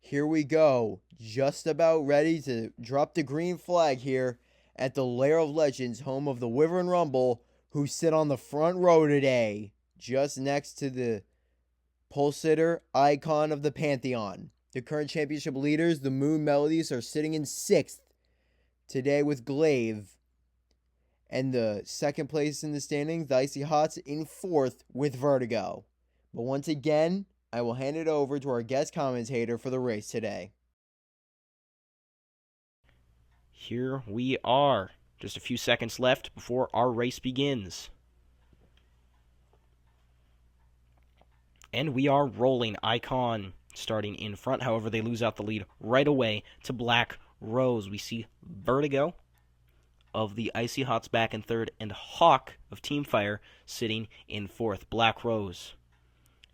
here we go. Just about ready to drop the green flag here at the Lair of Legends, home of the Wyvern Rumble, who sit on the front row today, just next to the pole sitter icon of the Pantheon. The current championship leaders, the Moon Melodies, are sitting in 6th today with Glaive. And the second place in the standings, the Icy Hots, in 4th with Vertigo. But once again, I will hand it over to our guest commentator for the race today. Here we are. Just a few seconds left before our race begins. And we are rolling. Icon starting in front. However, they lose out the lead right away to Black Rose. We see Vertigo of the Icy Hots back in 3rd, and Hawk of Teamfire sitting in 4th. Black Rose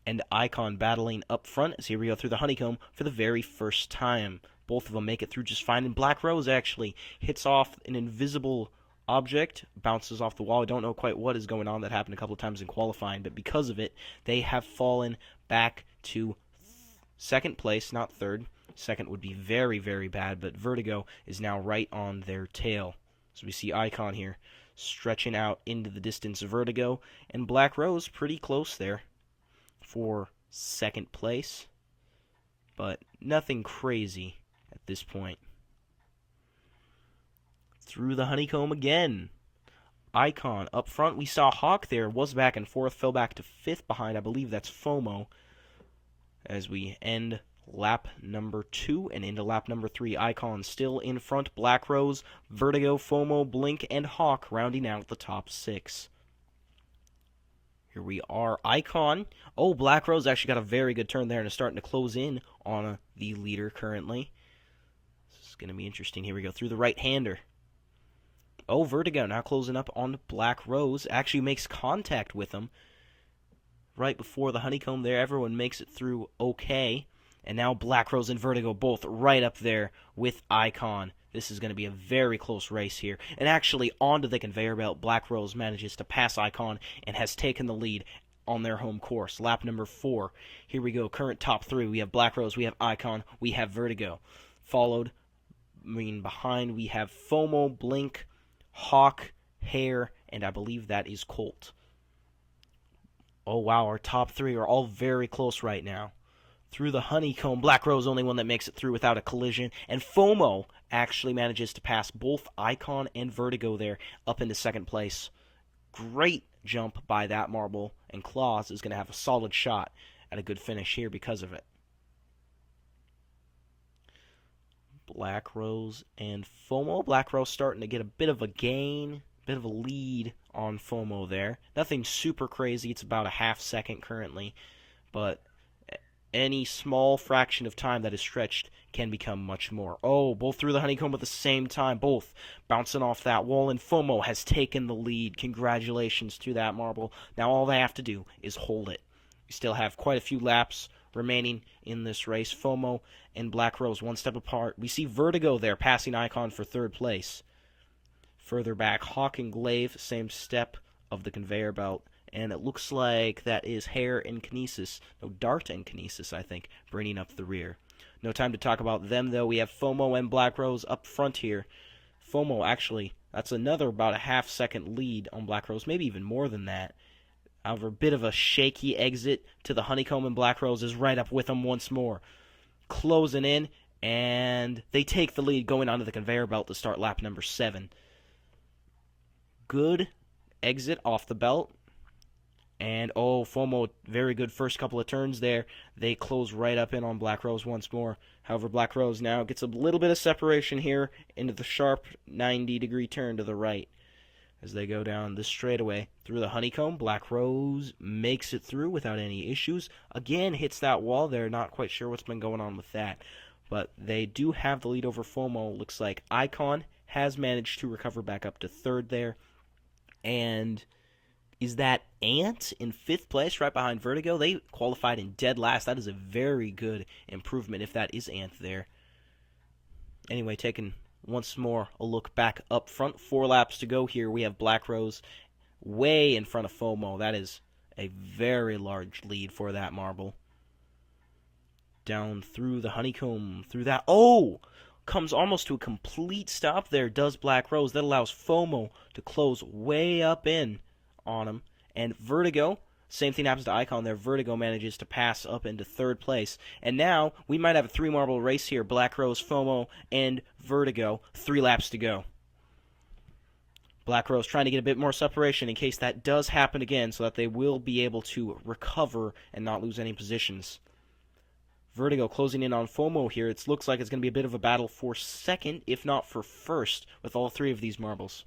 and Icon battling up front as here we go through the honeycomb for the very first time. Both of them make it through just fine, and Black Rose actually hits off an invisible object, bounces off the wall. I don't know quite what is going on. That happened a couple of times in qualifying, but because of it, they have fallen back to 2nd place, not 3rd. 2nd would be very, very bad, but Vertigo is now right on their tail. So we see Icon here stretching out into the distance of Vertigo, and Black Rose pretty close there for 2nd place, but nothing crazy at this point. Through the honeycomb again. Icon up front. We saw Hawk there, was back and 4th, fell back to 5th behind. I believe that's FOMO. As we end lap number 2 and into lap number 3. Icon still in front. Black Rose, Vertigo, FOMO, Blink, and Hawk rounding out the top 6. Here we are. Icon. Oh, Black Rose actually got a very good turn there and is starting to close in on the leader currently. This is going to be interesting. Here we go through the right-hander. Oh, Vertigo now closing up on Black Rose. Actually makes contact with him right before the honeycomb there. Everyone makes it through okay. And now Black Rose and Vertigo both right up there with Icon. This is going to be a very close race here. And actually, onto the conveyor belt, Black Rose manages to pass Icon and has taken the lead on their home course. Lap number 4. Here we go. Current top 3. We have Black Rose, we have Icon, we have Vertigo. Behind we have FOMO, Blink, Hawk, Hare, and I believe that is Colt. Oh, wow. Our top 3 are all very close right now. Through the honeycomb, Black Rose only one that makes it through without a collision, and FOMO actually manages to pass both Icon and Vertigo there up into 2nd place. Great jump by that marble, and Claus is going to have a solid shot at a good finish here because of it. Black Rose and FOMO. Black Rose starting to get a bit of a gain, bit of a lead on FOMO there. Nothing super crazy. It's about a half second currently, but any small fraction of time that is stretched can become much more. Oh, both through the honeycomb at the same time, both bouncing off that wall, and FOMO has taken the lead. Congratulations to that marble. Now all they have to do is hold it. We still have quite a few laps remaining in this race. FOMO and Black Rose one step apart. We see Vertigo there passing Icon for 3rd place. Further back, Hawk and Glaive, same step of the conveyor belt. And it looks like that is Hare and Kinesis. No, Dart and Kinesis, I think, bringing up the rear. No time to talk about them, though. We have FOMO and Black Rose up front here. FOMO, actually, that's another about a half second lead on Black Rose, maybe even more than that. However, a bit of a shaky exit to the honeycomb, and Black Rose is right up with them once more. Closing in, and they take the lead going onto the conveyor belt to start lap number 7. Good exit off the belt. And, oh, FOMO, very good first couple of turns there. They close right up in on Black Rose once more. However, Black Rose now gets a little bit of separation here into the sharp 90-degree turn to the right. As they go down this straightaway through the honeycomb, Black Rose makes it through without any issues. Again, hits that wall there. Not quite sure what's been going on with that. But they do have the lead over FOMO. Looks like Icon has managed to recover back up to 3rd there. And is that Ant in 5th place right behind Vertigo? They qualified in dead last. That is a very good improvement if that is Ant there. Anyway, taking once more a look back up front. 4 laps to go here. We have Black Rose way in front of FOMO. That is a very large lead for that marble. Down through the honeycomb, through that. Oh! Comes almost to a complete stop there, does Black Rose. That allows FOMO to close way up in on him. And Vertigo, same thing happens to Icon there. Vertigo manages to pass up into third place. And now we might have a 3-marble race here. Black Rose, FOMO, and Vertigo. 3 laps to go. Black Rose trying to get a bit more separation in case that does happen again so that they will be able to recover and not lose any positions. Vertigo closing in on FOMO here. It looks like it's going to be a bit of a battle for second, if not for first, with all 3 of these marbles.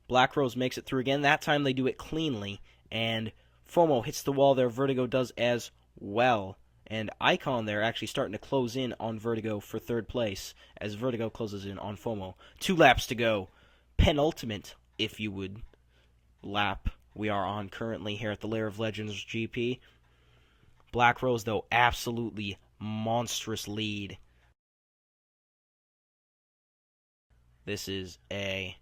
Black Rose makes it through again. That time they do it cleanly, and FOMO hits the wall there. Vertigo does as well. And Icon there actually starting to close in on Vertigo for third place, as Vertigo closes in on FOMO. 2 laps to go. Penultimate, if you would, lap we are on currently here at the Lair of Legends GP. Black Rose, though, absolutely monstrous lead. This is a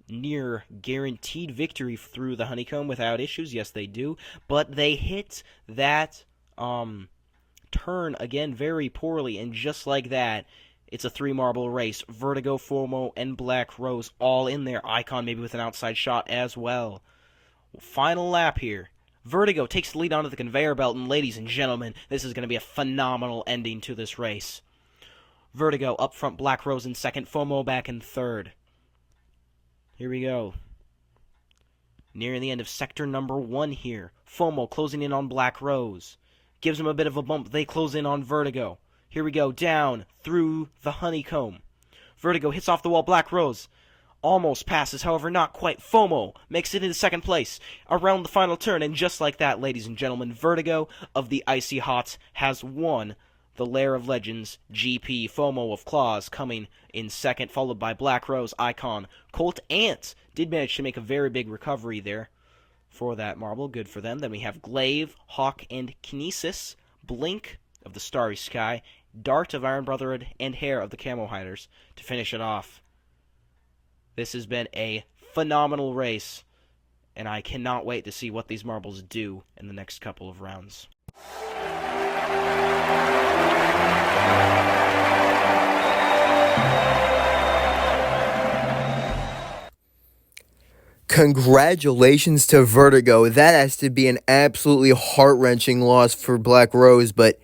near guaranteed victory through the honeycomb without issues. Yes, they do. But they hit that turn again very poorly, and just like that, it's a 3-marble race. Vertigo, FOMO, and Black Rose all in there. Icon maybe with an outside shot as well. Final lap here. Vertigo takes the lead onto the conveyor belt, and ladies and gentlemen, this is going to be a phenomenal ending to this race. Vertigo up front, Black Rose in second, FOMO back in third. Here we go. Nearing the end of sector number 1 here. FOMO closing in on Black Rose. Gives him a bit of a bump. They close in on Vertigo. Here we go, down through the honeycomb. Vertigo hits off the wall, Black Rose almost passes, however not quite. FOMO makes it into second place around the final turn, and just like that, ladies and gentlemen, Vertigo of the Icy Hots has won the Lair of Legends GP. FOMO of Claws coming in second, followed by Black Rose, Icon, Colt, Ant did manage to make a very big recovery there for that marble. Good for them. Then we have Glaive, Hawk, and Kinesis, Blink of the Starry Sky, Dart of Iron Brotherhood, and Hair of the Camo Hiders to finish it off. This has been a phenomenal race, and I cannot wait to see what these marbles do in the next couple of rounds. Congratulations to Vertigo. That has to be an absolutely heart-wrenching loss for Black Rose, but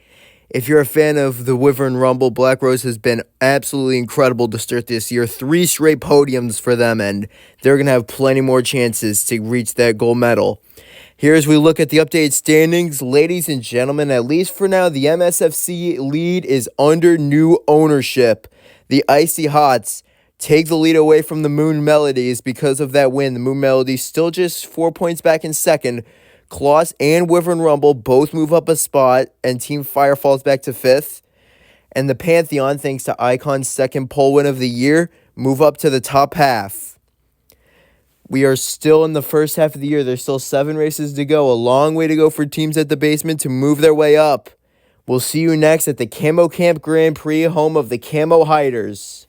if you're a fan of the Wyvern Rumble, Black Rose has been absolutely incredible to start this year. 3 straight podiums for them, and they're going to have plenty more chances to reach that gold medal. Here as we look at the updated standings, ladies and gentlemen, at least for now, the MSFC lead is under new ownership. The Icy Hots take the lead away from the Moon Melodies because of that win. The Moon Melodies still just 4 points back in second. Claws and Wyvern Rumble both move up a spot, and Team Fire falls back to 5th. And the Pantheon, thanks to Icon's second pole win of the year, move up to the top half. We are still in the first half of the year. There's still 7 races to go. A long way to go for teams at the basement to move their way up. We'll see you next at the Camo Camp Grand Prix, home of the Camo Hiders.